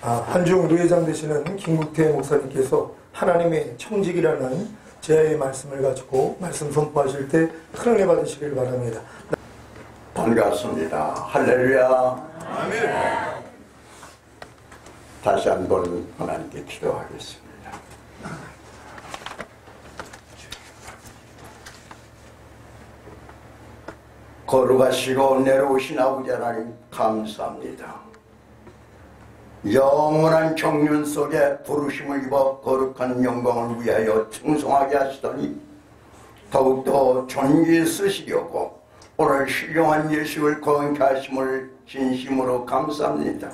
한중 노회장 되시는 김국태 목사님께서 하나님의 청직이라는 제야의 말씀을 가지고 말씀 선포하실 때 큰 은혜 받으시길 바랍니다. 반갑습니다. 할렐루야. 아멘. 다시 한번 하나님께 기도하겠습니다. 거룩하시고 내려오신 아버지 하나님 감사합니다. 영원한 경륜 속에 부르심을 입어 거룩한 영광을 위하여 충성하게 하시더니 더욱더 존귀히 쓰시려고 오늘 신령한 예식을 거행케 하심을 진심으로 감사합니다.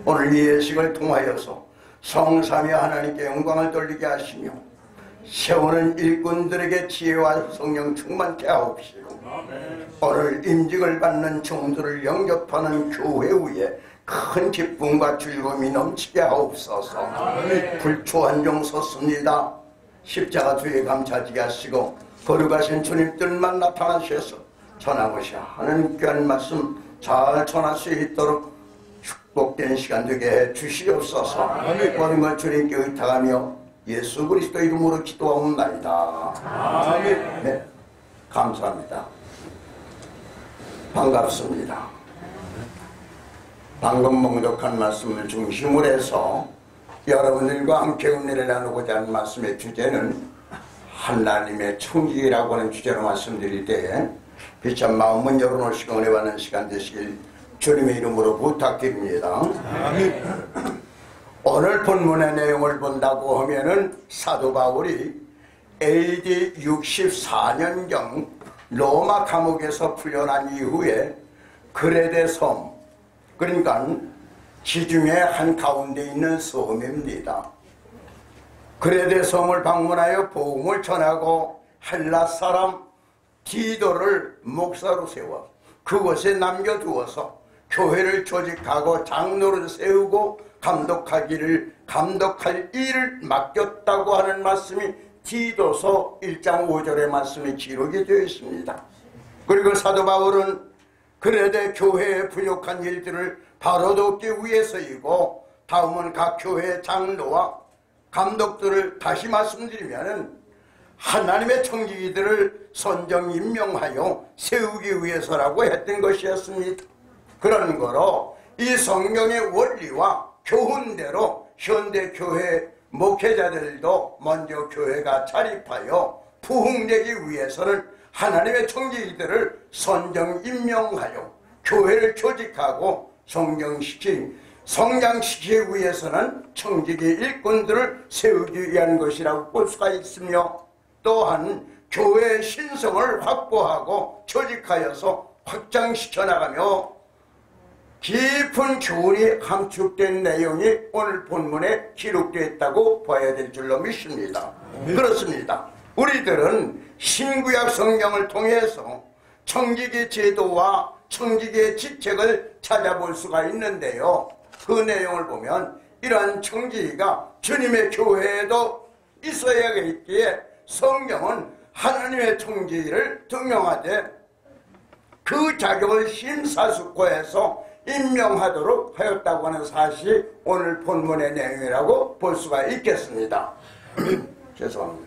오늘 이 예식을 통하여서 성삼위 하나님께 영광을 돌리게 하시며 세우는 일꾼들에게 지혜와 성령 충만케 하옵시고 오늘 임직을 받는 종들을 영접하는 교회 위에 큰 기쁨과 즐거움이 넘치게 하옵소서. 불초한 종 섰습니다. 십자가 뒤에 감차지게 하시고 거룩하신 주님 뜻만 나타나셔서 전하고자 하는 귀한 말씀 잘 전할 수 있도록 축복된 시간 되게 해 주시옵소서. 모든 걸 주님께 의탁하며 예수 그리스도 이름으로 기도하옵나이다. 아멘. 네, 감사합니다. 반갑습니다. 방금 몽독한 말씀을 중심으로 해서 여러분들과 함께 은혜를 나누고자 하는 말씀의 주제는 하나님의 청지기라고 하는 주제로 말씀드릴 때 비참 마음은 열어놓으시고 은혜 받는 시간 되시길 주님의 이름으로 부탁드립니다. 아멘. 오늘 본문의 내용을 본다고 하면은 사도 바울이 AD 64년경 로마 감옥에서 풀려난 이후에 그레데 섬, 그러니까 지중해 한가운데 있는 섬입니다. 그레데 섬을 방문하여 복음을 전하고 헬라 사람 디도를 목사로 세워 그곳에 남겨두어서 교회를 조직하고 장로를 세우고 감독할 일을 맡겼다고 하는 말씀이 디도서 1장 5절의 말씀이 기록이 되어 있습니다. 그리고 사도 바울은 그레데 교회의 부족한 일들을 바로잡기 위해서이고 다음은 각 교회 장로와 감독들을 다시 말씀드리면 하나님의 청지기들을 선정 임명하여 세우기 위해서라고 했던 것이었습니다. 그런 거로 이 성경의 원리와 교훈대로 현대교회 목회자들도 먼저 교회가 자립하여 부흥되기 위해서는 하나님의 청지기들을 선정 임명하여 교회를 조직하고 성장시키기 위해서는 청지기 일꾼들을 세우기 위한 것이라고 볼 수가 있으며 또한 교회의 신성을 확보하고 조직하여서 확장시켜 나가며 깊은 교훈이 함축된 내용이 오늘 본문에 기록되어 있다고 봐야 될 줄로 믿습니다. 그렇습니다. 우리들은 신구약 성경을 통해서 청지기 제도와 청지기의 직책을 찾아볼 수가 있는데요. 그 내용을 보면 이러한 청지기가 주님의 교회에도 있어야겠기에 성경은 하나님의 청지기를 등용하되 그 자격을 심사숙고해서 임명하도록 하였다고 하는 사실이 오늘 본문의 내용이라고 볼 수가 있겠습니다. 죄송합니다.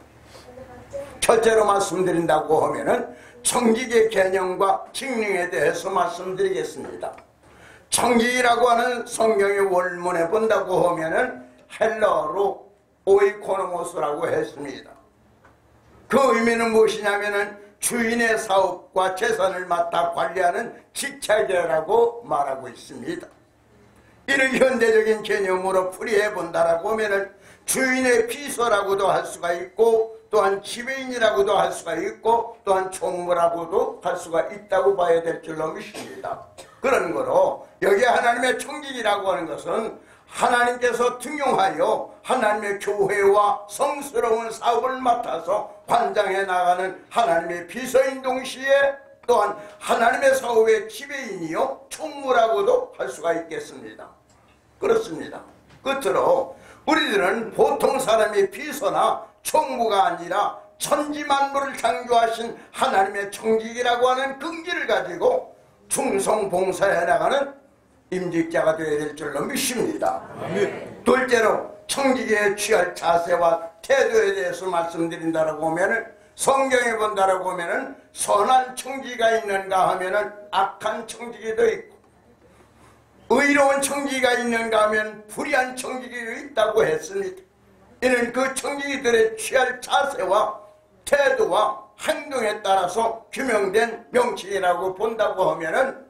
첫째로 말씀드린다고 하면은 청지기의 개념과 직능에 대해서 말씀드리겠습니다. 청지기라고 하는 성경의 원문에 본다고 하면은 헬러로 오이코노모스라고 했습니다. 그 의미는 무엇이냐면은 주인의 사업과 재산을 맡아 관리하는 직책이라고 말하고 있습니다. 이를 현대적인 개념으로 풀이해 본다라고 하면은 주인의 비서라고도 할 수가 있고 또한 지배인이라고도 할 수가 있고 또한 총무라고도 할 수가 있다고 봐야 될 줄로 믿습니다. 그런 거로 여기 하나님의 청지기라고 하는 것은 하나님께서 등용하여 하나님의 교회와 성스러운 사업을 맡아서 관장해 나가는 하나님의 비서인 동시에 또한 하나님의 사업의 지배인이요 총무라고도 할 수가 있겠습니다. 그렇습니다. 끝으로 우리들은 보통 사람의 비서나 총무가 아니라 천지만물을 창조하신 하나님의 청지기라고 하는 긍지를 가지고 충성 봉사해 나가는 임직자가 되어야 될 줄로 믿습니다. 둘째로 청지기에 취할 자세와 태도에 대해서 말씀드린다라고 하면은, 성경에 본다라고 하면은 선한 청지기가 있는가 하면은 악한 청지기도 있고, 의로운 청지기가 있는가 하면 불의한 청지기도 있다고 했습니다. 이는 그 청지기들의 취할 자세와 태도와 행동에 따라서 규명된 명칭이라고 본다고 하면은,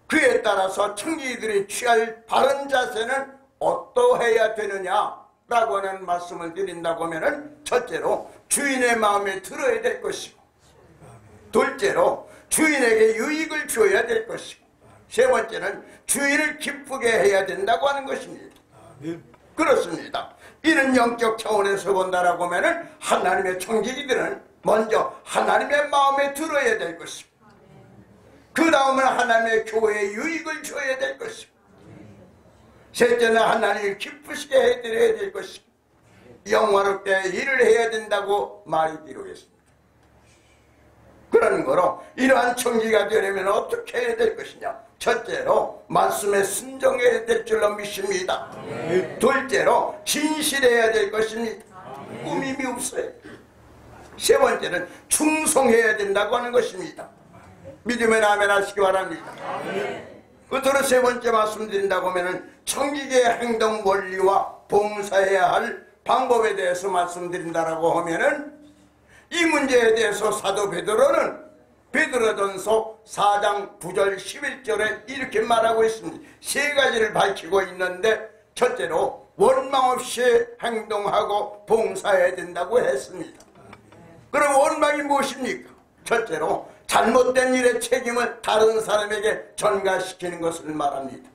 그에 따라서 청지기들이 취할 바른 자세는 어떠해야 되느냐라고 하는 말씀을 드린다고 하면은, 첫째로 주인의 마음에 들어야 될 것이고, 둘째로 주인에게 유익을 줘야 될 것이고, 세 번째는 주인을 기쁘게 해야 된다고 하는 것입니다. 그렇습니다. 이런 영적 차원에서 본다라고 하면은 하나님의 청지기들은 먼저 하나님의 마음에 들어야 될 것이고, 그 다음은 하나님의 교회에 유익을 줘야 될 것이고, 셋째는 하나님을 기쁘시게 해드려야 될 것이고, 영화롭게 일을 해야 된다고 말이기로 했습니다. 그러는 거로 이러한 청지기가 되려면 어떻게 해야 될 것이냐? 첫째로 말씀에 순종해야 될 줄로 믿습니다. 둘째로 진실해야 될 것입니다. 꾸밈이 없어요. 세 번째는 충성해야 된다고 하는 것입니다. 믿음의 아멘 하시기 바랍니다. 끝으로 세 번째 말씀드린다고 하면 청지기의 행동 원리와 봉사해야 할 방법에 대해서 말씀드린다라고 하면은, 이 문제에 대해서 사도 베드로는 베드로전서 4장 9절 11절에 이렇게 말하고 있습니다. 세 가지를 밝히고 있는데, 첫째로 원망 없이 행동하고 봉사해야 된다고 했습니다. 그럼 원망이 무엇입니까? 첫째로 잘못된 일의 책임을 다른 사람에게 전가시키는 것을 말합니다.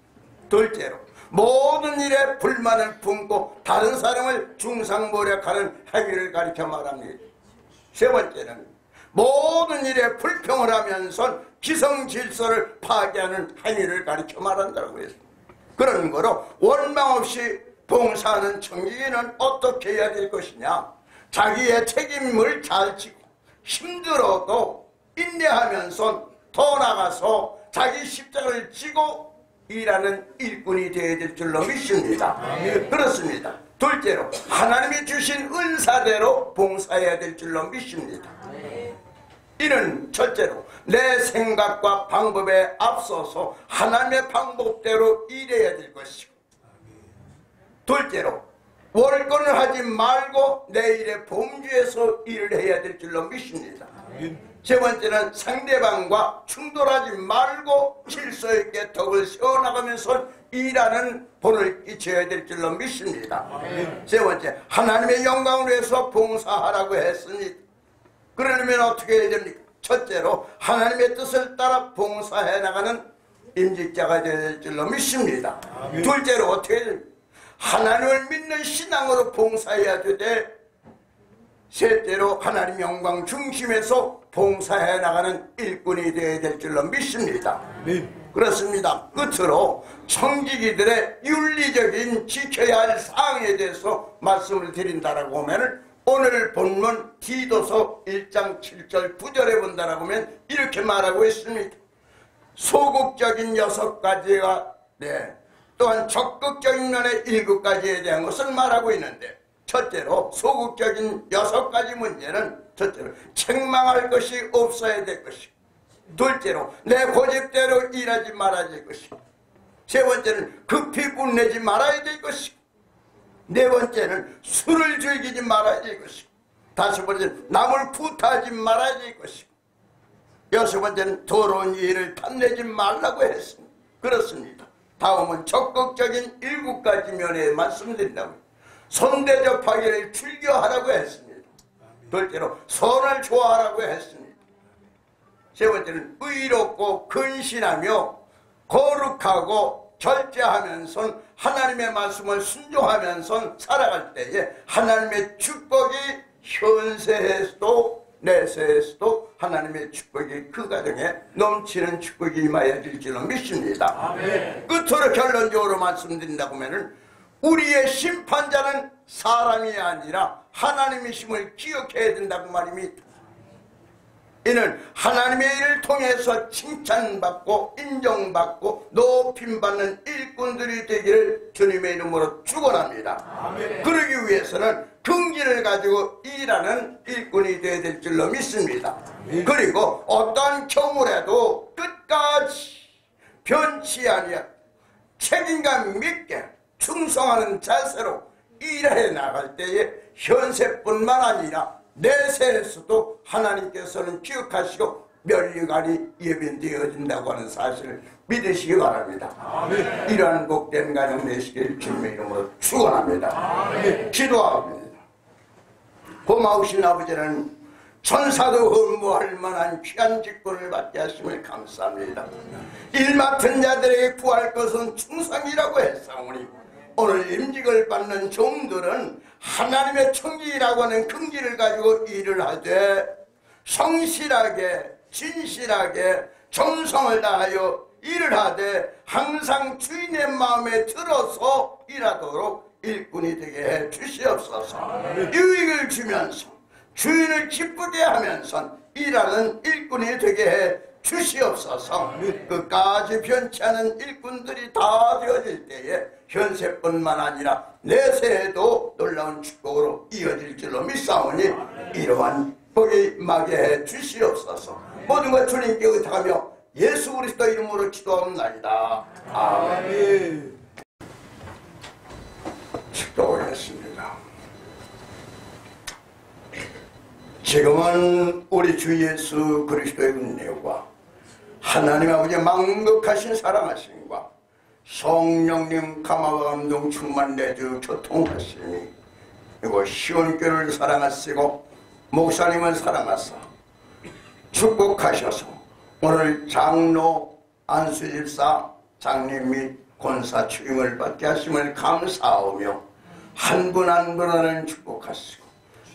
둘째로 모든 일에 불만을 품고 다른 사람을 중상모략하는 행위를 가리켜 말합니다. 세 번째는 모든 일에 불평을 하면서 기성질서를 파괴하는 행위를 가리켜 말한다고 했습니다. 그런 거로 원망 없이 봉사하는 청지기는 어떻게 해야 될 것이냐? 자기의 책임을 잘 지고 힘들어도 인내하면서 더 나가서 자기 십자가를 지고 일하는 일꾼이 되어야 될 줄로 믿습니다. 그렇습니다. 둘째로 하나님이 주신 은사대로 봉사해야 될 줄로 믿습니다. 이는 첫째로 내 생각과 방법에 앞서서 하나님의 방법대로 일해야 될 것이고, 둘째로 월권을 하지 말고 내 일에 범주에서 일을 해야 될 줄로 믿습니다. 세 번째는 상대방과 충돌하지 말고 질서 있게 덕을 세워나가면서 일하는 본을 끼쳐야 될 줄로 믿습니다. 세 번째, 하나님의 영광을 위해서 봉사하라고 했으니 그러려면 어떻게 해야 됩니까? 첫째로 하나님의 뜻을 따라 봉사해 나가는 임직자가 되어야 될 줄로 믿습니다. 둘째로 어떻게 해야 됩니까? 하나님을 믿는 신앙으로 봉사해야 되되, 셋째로 하나님 영광 중심에서 봉사해 나가는 일꾼이 되어야 될 줄로 믿습니다. 그렇습니다. 끝으로 청지기들의 윤리적인 지켜야 할 사항에 대해서 말씀을 드린다라고 하면, 오늘 본문 디도서 1장 7절 9절에 본다라고 하면 이렇게 말하고 있습니다. 소극적인 6가지가 또한 적극적인 면의 7가지에 대한 것을 말하고 있는데, 첫째로 소극적인 6가지 문제는, 첫째로 책망할 것이 없어야 될 것이고, 둘째로 내 고집대로 일하지 말아야 될 것이고, 세 번째는 급히 끝내지 말아야 될 것이고, 네 번째는 술을 즐기지 말아야 될 것이고, 다섯 번째는 남을 구타하지 말아야 될 것이고, 여섯 번째는 더러운 일을 탐내지 말라고 했습니다. 그렇습니다. 다음은 적극적인 7가지 면에 말씀드린다면, 손대접하기를 즐겨하라고 했습니다. 둘째로 선을 좋아하라고 했습니다. 세 번째는 의롭고 근신하며 거룩하고 절제하면서 하나님의 말씀을 순종하면서 살아갈 때에 하나님의 축복이 현세에서도 내세에서도 하나님의 축복이 그 가정에 넘치는 축복이 임하여 질 줄로 믿습니다. 아멘. 끝으로 결론적으로 말씀드린다고 하면, 우리의 심판자는 사람이 아니라 하나님이심을 기억해야 된다고 말입니다. 이는 하나님의 일을 통해서 칭찬받고 인정받고 높임받는 일꾼들이 되기를 주님의 이름으로 축원합니다. 그러기 위해서는 긍지를 가지고 일하는 일꾼이 되어야 될 줄로 믿습니다. 그리고 어떤 경우라도 끝까지 변치 아니한 책임감 있게 충성하는 자세로 일해 나갈 때에 현세뿐만 아니라 내세에서도 하나님께서는 기억하시고 면류관이 예비되어진다고 하는 사실을 믿으시기 바랍니다. 이러한 복된 가정 되시길 주님의 이름으로 축원합니다. 기도합니다. 고마우신 아버지는 천사도 흠모할 만한 귀한 직분을 받게 하심을 감사합니다. 일 맡은 자들에게 구할 것은 충성이라고 했사오니 오늘 임직을 받는 종들은 하나님의 청지라고 하는 긍지를 가지고 일을 하되 성실하게 진실하게 정성을 다하여 일을 하되 항상 주인의 마음에 들어서 일하도록 일꾼이 되게 해 주시옵소서. 유익을 주면서 주인을 기쁘게 하면서 일하는 일꾼이 되게 해 주시옵소서. 끝까지 변치 않은 일꾼들이 다 되어질 때에 현세뿐만 아니라 내세에도 놀라운 축복으로 이어질 줄로 믿사오니 이러한 복이 임하게 해 주시옵소서. 모든 것 주님께 의탁하며 예수 그리스도 이름으로 기도하옵나이다. 아멘. 축도하겠습니다. 지금은 우리 주 예수 그리스도의 은혜와 하나님 아버지의 망극하신 사랑하심과 성령님 감화와 감동 충만 내주 교통하시니 그리고 시온교를 사랑하시고 목사님을 사랑하사 축복하셔서 오늘 장로 안수집사 장님 및 권사 추임을 받게 하심을 감사하며 한 분 한 분을 축복하시고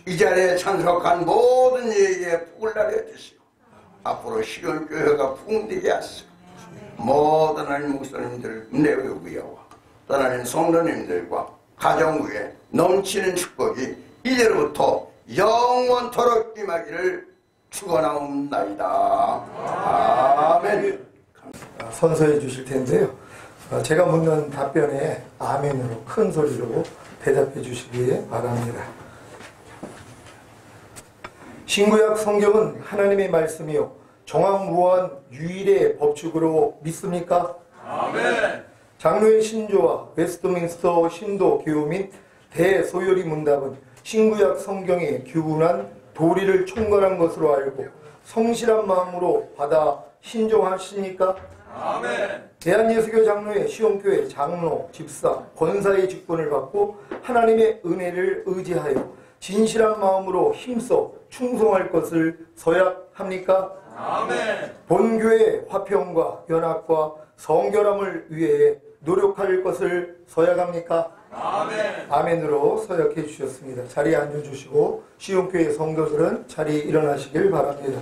이 자리에 참석한 모든 이에게 복을 나려 주시고 앞으로 시온교회가 풍되게 하시고 모든 하나님 목사님들 내외부여와 떠나는 성도님들과 가정 위에 넘치는 축복이 이제로부터 영원토록 임하기를 축원하옵나이다. 아멘. 선서해 주실 텐데요. 제가 묻는 답변에 아멘으로 큰 소리로 대답해 주시기 바랍니다. 신구약 성경은 하나님의 말씀이요 정확무한 유일의 법칙으로 믿습니까? 아멘. 장로의 신조와 웨스트민스터 신도 교우 및 대소요리 문답은 신구약 성경에 규훈한 도리를 총괄한 것으로 알고 성실한 마음으로 받아 신종하십니까? 아멘. 대한예수교 장로의 시온교회 장로, 집사, 권사의 직분을 받고 하나님의 은혜를 의지하여 진실한 마음으로 힘써 충성할 것을 서약합니까? 아멘. 본교회 화평과 연합과 성결함을 위해 노력할 것을 서약합니까? 아멘. 아멘으로 서약해 주셨습니다. 자리에 앉아주시고 시온교회 성도들은 자리에 일어나시길 바랍니다.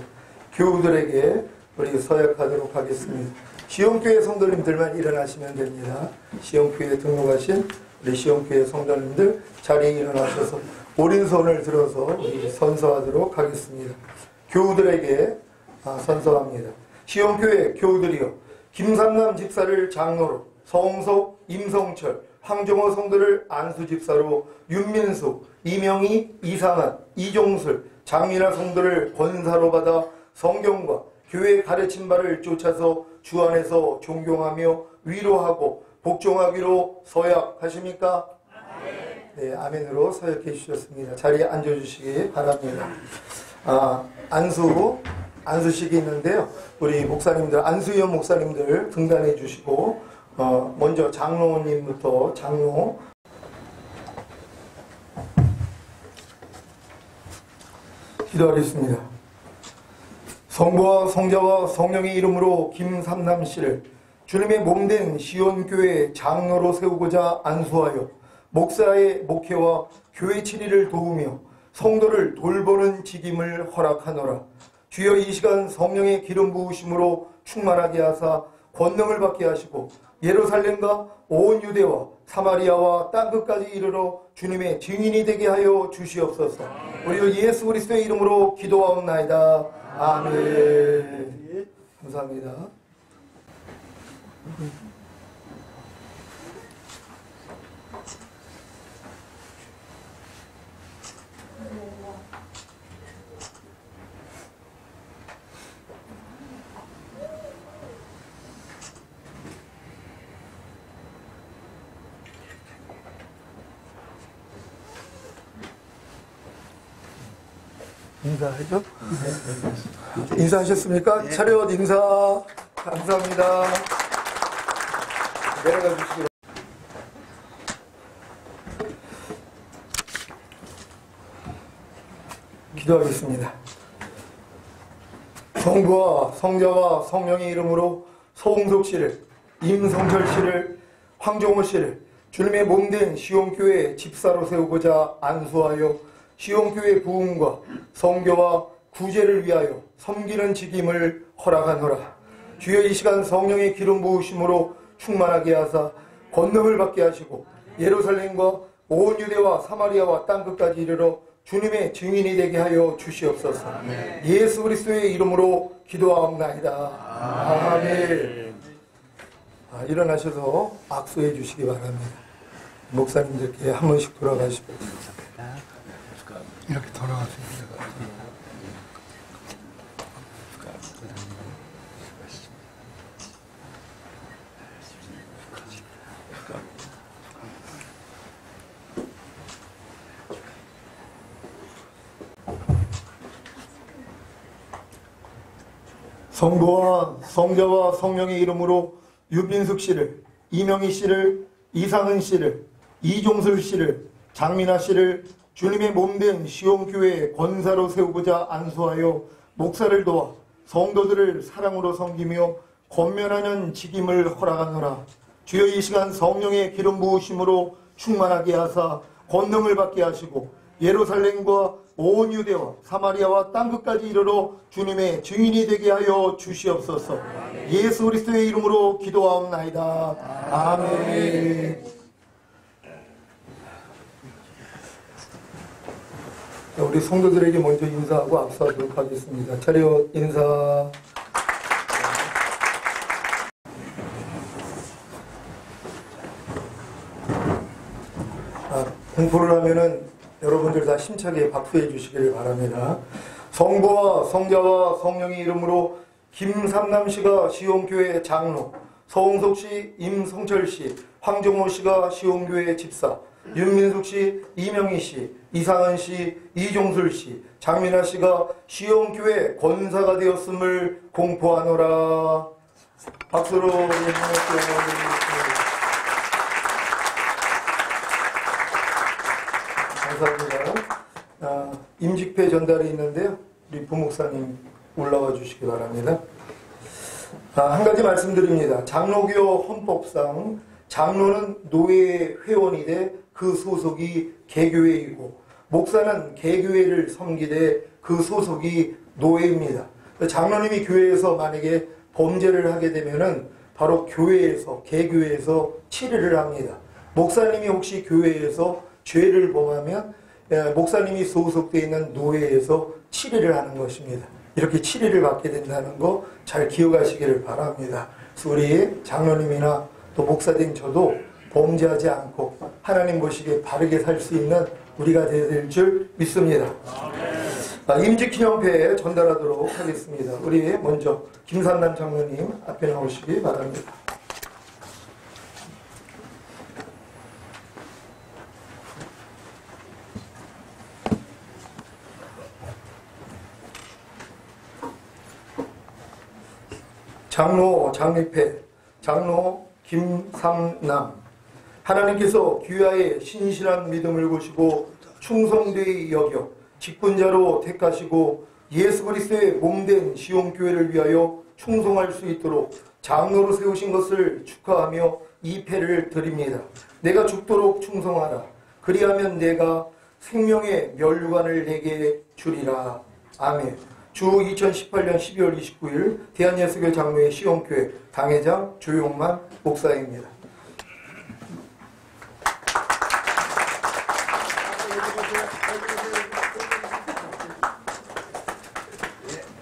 교우들에게 우리 서약하도록 하겠습니다. 시온교회 성도님들만 일어나시면 됩니다. 시온교회에 등록하신 우리 시온교회 성도님들 자리에 일어나셔서 오른손을 들어서 우리 선서하도록 하겠습니다. 교우들에게 선서합니다. 시온교회 교우들이여 김삼남 집사를 장로로 성석, 임성철, 황정호 성도를 안수집사로 윤민숙, 이명희, 이상한, 이종술, 장민아 성도를 권사로 받아 성경과 교회 가르친 바를 쫓아서 주 안에서 존경하며 위로하고 복종하기로 서약하십니까? 네, 아멘으로 서약해 주셨습니다. 자리에 앉아주시기 바랍니다. 안수식이 있는데요. 우리 목사님들, 안수위원 목사님들 등단해 주시고 먼저 장로님부터 장로 기도하겠습니다. 성부와 성자와 성령의 이름으로 김삼남 씨를 주님의 몸된 시온교회 장로로 세우고자 안수하여 목사의 목회와 교회 치리를 도우며 성도를 돌보는 직임을 허락하노라. 주여 이 시간 성령의 기름 부으심으로 충만하게 하사 권능을 받게 하시고 예루살렘과 온 유대와 사마리아와 땅끝까지 이르러 주님의 증인이 되게 하여 주시옵소서. 우리 예수 그리스도의 이름으로 기도하옵나이다. 아멘. 감사합니다. 인사하죠? 인사하셨습니까? 차렷 인사. 감사합니다. 내려가 주시기. 기도하겠습니다. 성부와 성자와 성령의 이름으로 서홍석 씨를, 임성철 씨를, 황종호 씨를 주님의 몸된 시온교회 집사로 세우고자 안수하여 시온교회 부흥과 성교와 구제를 위하여 섬기는 직임을 허락하노라. 주여 이 시간 성령의 기름 부으심으로 충만하게 하사 권능을 받게 하시고 예루살렘과 온 유대와 사마리아와 땅끝까지 이르러 주님의 증인이 되게 하여 주시옵소서. 예수 그리스도의 이름으로 기도하옵나이다. 아멘. 일어나셔서 악수해 주시기 바랍니다. 목사님들께 한 번씩 돌아가시고 이렇게 돌아가십니다. 성부와 성자와 성령의 이름으로 유빈숙 씨를, 이명희 씨를, 이상은 씨를, 이종슬 씨를, 장민아 씨를 주님의 몸된 시온교회의 권사로 세우고자 안수하여 목사를 도와 성도들을 사랑으로 섬기며 권면하는 직임을 허락하노라. 주여 이 시간 성령의 기름 부으심으로 충만하게 하사 권능을 받게 하시고 예루살렘과 온 유대와 사마리아와 땅끝까지 이르러 주님의 증인이 되게 하여 주시옵소서. 예수 그리스도의 이름으로 기도하옵나이다. 아멘. 우리 성도들에게 먼저 인사하고 악수하도록 하겠습니다. 차렷 인사. 공포를 하면은 여러분들 다 심차게 박수해 주시기를 바랍니다. 성부와 성자와 성령의 이름으로 김삼남 씨가 시온교회 장로, 서홍석 씨, 임성철 씨, 황종호 씨가 시온교회 집사, 윤민숙 씨, 이명희 씨, 이상은 씨, 이종슬 씨, 장민아 씨가 시온교회 권사가 되었음을 공포하노라. 박수로 감사합니다. 임직패 전달이 있는데요. 우리 부목사님 올라와 주시기 바랍니다. 한 가지 말씀드립니다. 장로교 헌법상 장로는 노예 회원이 돼 그 소속이 개교회이고 목사는 개교회를 섬기되 그 소속이 노예입니다. 장로님이 교회에서 만약에 범죄를 하게 되면은 바로 교회에서 개교회에서 치료를 합니다. 목사님이 혹시 교회에서 죄를 범하면 목사님이 소속되어 있는 노예에서 치료를 하는 것입니다. 이렇게 치료를 받게 된다는 거 잘 기억하시기를 바랍니다. 그래서 우리 장로님이나 또 목사된 저도 범죄하지 않고 하나님 보시기에 바르게 살 수 있는 우리가 될 줄 믿습니다. 임직기념패 전달하도록 하겠습니다. 우리 먼저 김삼남 장로님 앞에 나오시기 바랍니다. 장로 장립회 장로 김삼남, 하나님께서 귀하의 신실한 믿음을 보시고 충성되이 여겨 직분자로 택하시고 예수 그리스도의 몸된 시온교회를 위하여 충성할 수 있도록 장로로 세우신 것을 축하하며 이 패를 드립니다. 내가 죽도록 충성하라. 그리하면 내가 생명의 면류관을 내게 주리라. 아멘. 주 2018년 12월 29일 대한예수교 장로회 시온교회 당회장 조용만 목사입니다.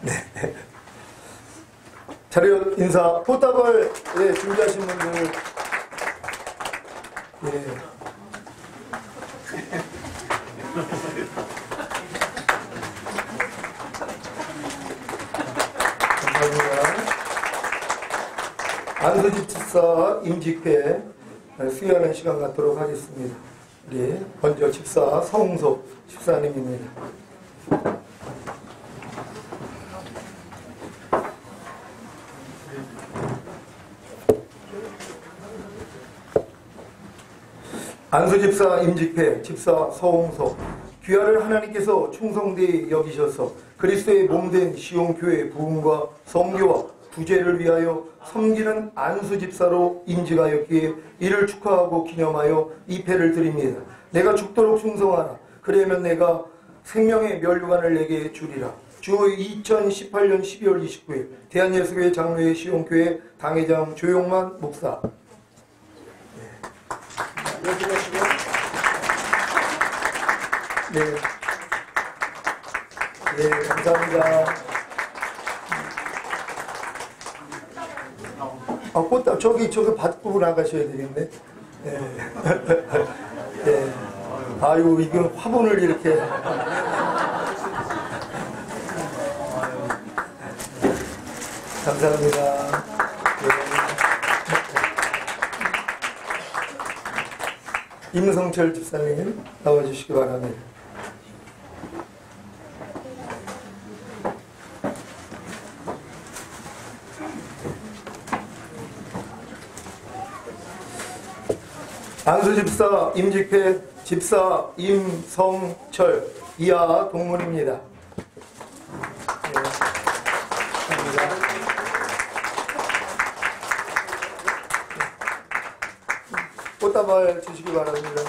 네. 자료 인사, 꽃다발 예, 준비하신 분들. 예. 감사합니다. 안수집사 임직회 수여하는 시간 갖도록 하겠습니다. 우리 먼저 집사 성웅섭 집사님입니다. 안수집사 임직회 집사 서홍석, 귀하를 하나님께서 충성되이 여기셔서 그리스도의 몸된 시온교회 부흥과 성교와 부재를 위하여 섬기는 안수집사로 임직하였기에 이를 축하하고 기념하여 이 패를 드립니다. 내가 죽도록 충성하라. 그러면 내가 생명의 면류관을 내게 주리라. 주 2018년 12월 29일 대한예수교회 장로회 시온교회 당회장 조용만 목사. 네. 네, 감사합니다. 아, 꽃다, 저기 받고 나가셔야 되겠네. 네. 네. 아유, 이거 화분을 이렇게. 감사합니다. 네. 임성철 집사님 나와주시기 바랍니다. 안수집사 임직회 집사 임성철 이하 동문입니다. 네, 감사합니다. 꽃다발 주시기 바랍니다.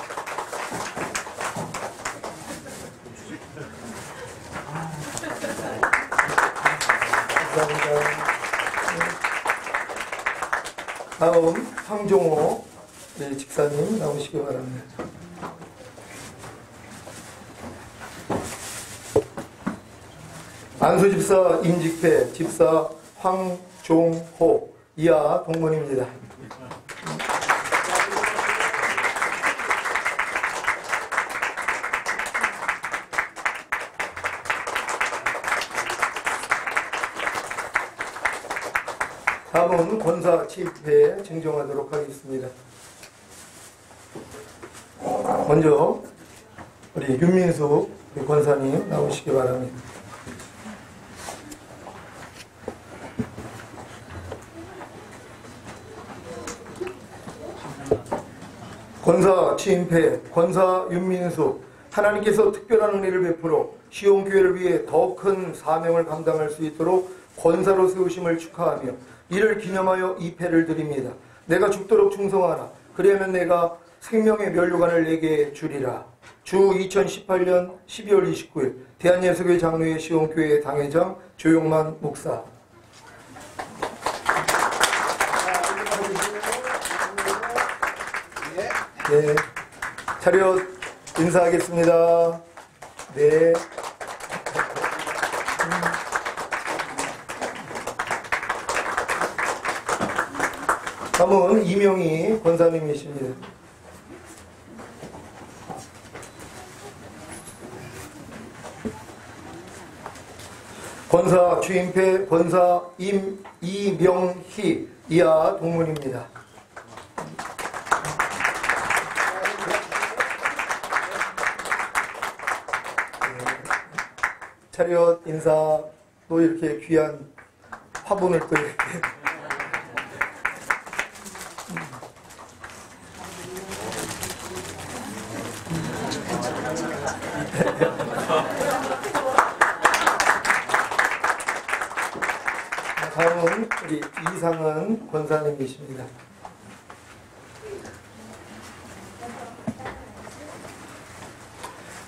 감사합니다. 다음 황종호 네, 집사님 나오시기 바랍니다. 안수집사 임직회 집사 황종호 이하 동문입니다. 다음은 권사 취입회 증정하도록 하겠습니다. 먼저 우리 윤민숙 권사님 나오시기 바랍니다. 권사 취임패 권사 윤민숙, 하나님께서 특별한 은혜를 베풀어 시온교회를 위해 더 큰 사명을 감당할 수 있도록 권사로 세우심을 축하하며 이를 기념하여 이 패를 드립니다. 내가 죽도록 충성하라. 그리하면 내가 생명의 면류관을 내게 주리라. 주 2018년 12월 29일 대한예수교회 장로회 시온교회 당회장 조용만 목사. 네, 차렷 인사하겠습니다. 네. 다음은 이명희 권사님이십니다. 권사 취임패 권사 이명희 이하 동문입니다. 차렷 인사. 또 이렇게 귀한 화분을 또 이렇게 다음은 우리 이상은 권사님이십니다.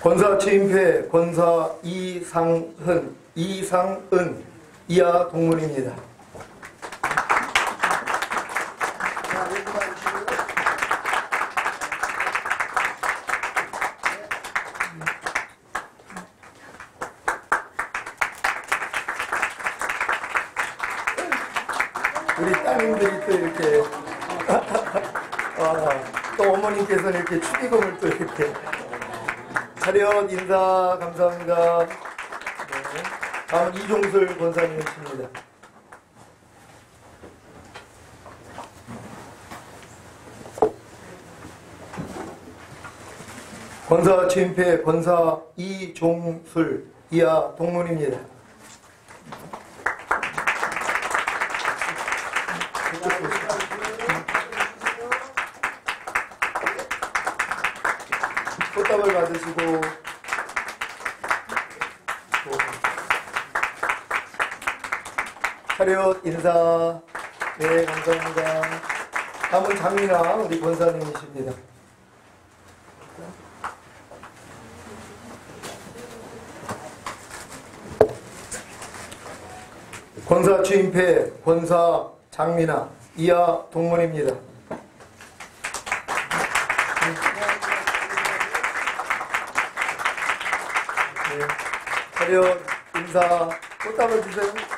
권사 취임패 권사 이상은 이하 동문입니다. 따님들이 또 이렇게 또 어머님께서는 이렇게 축의금을 또 이렇게 차렷 인사 감사합니다. 네. 다음은 이종술 권사님이십니다. 권사 취임패 권사 이종술 이하 동문입니다. 꽃다발 받으시고 차렷 인사. 네, 감사합니다. 다음은 장민아 우리 권사님이십니다. 권사 취임패 권사 장민아 이하 동문입니다. 네, 차렷 인사. 꽃다발 주세요.